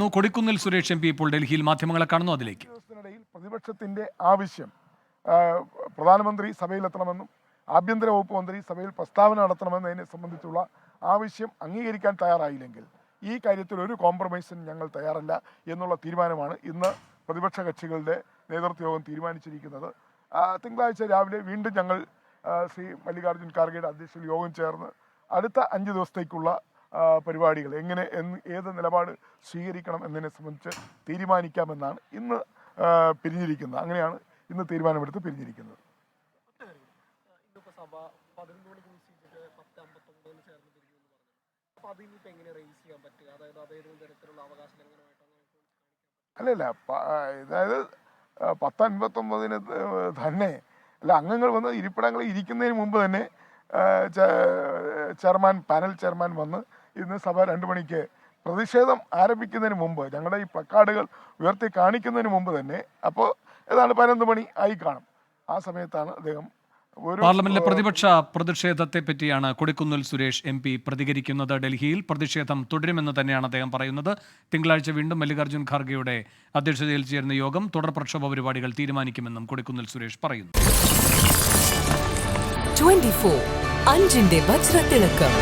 പറയുന്നു. കൊടിക്കുന്നിൽ സുരേഷ് MP ഇപ്പോൾ ഡൽഹിയിൽ മാധ്യമങ്ങളെ കാണുന്നു. അതിലേക്ക് പ്രതിപക്ഷത്തിന്റെ ആവശ്യം പ്രധാനമന്ത്രി സഭയിലെത്തണമെന്നും ആഭ്യന്തര വകുപ്പ് മന്ത്രി സഭയിൽ പ്രസ്താവന നടത്തണമെന്നതിനെ സംബന്ധിച്ചുള്ള ആവശ്യം അംഗീകരിക്കാൻ തയ്യാറായില്ലെങ്കിൽ ഈ കാര്യത്തിൽ ഒരു കോംപ്രമൈസിന് ഞങ്ങൾ തയ്യാറല്ല എന്നുള്ള തീരുമാനമാണ് ഇന്ന് പ്രതിപക്ഷ കക്ഷികളുടെ നേതൃത്വ യോഗം തീരുമാനിച്ചിരിക്കുന്നത്. തിങ്കളാഴ്ച രാവിലെ വീണ്ടും ഞങ്ങൾ ശ്രീ മല്ലികാർജ്ജുൻ ഖാർഗെയുടെ അധ്യക്ഷതയിൽ യോഗം ചേർന്ന് അടുത്ത 5 ദിവസത്തേക്കുള്ള പരിപാടികൾ ഏത് നിലപാട് സ്വീകരിക്കണം എന്നതിനെ സംബന്ധിച്ച് തീരുമാനിക്കാമെന്നാണ് ഇന്ന് പിരിഞ്ഞിരിക്കുന്നത്. അങ്ങനെയാണ് ഇന്ന് തീരുമാനമെടുത്ത് പിരിഞ്ഞിരിക്കുന്നത്. അല്ലല്ല, അതായത് 10:59 തന്നെ അല്ല, അംഗങ്ങൾ വന്ന് ഇരിപ്പിടങ്ങളിൽ ഇരിക്കുന്നതിന് മുമ്പ് തന്നെ പാനൽ ചെയർമാൻ വന്ന് ഇന്ന് സഭ 2 മണിക്ക് പ്രതിഷേധം ആരംഭിക്കുന്നതിന് മുമ്പ് ഞങ്ങളുടെ ഈ പ്ലക്കാർഡുകൾ ഉയർത്തി കാണിക്കുന്നതിന് മുമ്പ് തന്നെ, അപ്പോൾ ഏതാണ്ട് 11 മണി ആയി കാണും. ആ സമയത്താണ് അദ്ദേഹം പാർലമെന്റിലെ പ്രതിപക്ഷ പ്രതിഷേധത്തെ പറ്റിയാണ് കൊടിക്കുന്നിൽ സുരേഷ് MP പ്രതികരിക്കുന്നത്. ഡൽഹിയിൽ പ്രതിഷേധം തുടരുമെന്ന് തന്നെയാണ് അദ്ദേഹം പറയുന്നത്. തിങ്കളാഴ്ച വീണ്ടും മല്ലികാർജ്ജുൻ ഖാർഗെയുടെ അധ്യക്ഷതയിൽ ചേരുന്ന യോഗം തുടർ പ്രക്ഷോഭ പരിപാടികൾ തീരുമാനിക്കുമെന്നും കൊടിക്കുന്നിൽ സുരേഷ് പറയുന്നു. 24 അഞ്ചിന്റെ വജ്രത്തിളക്കം.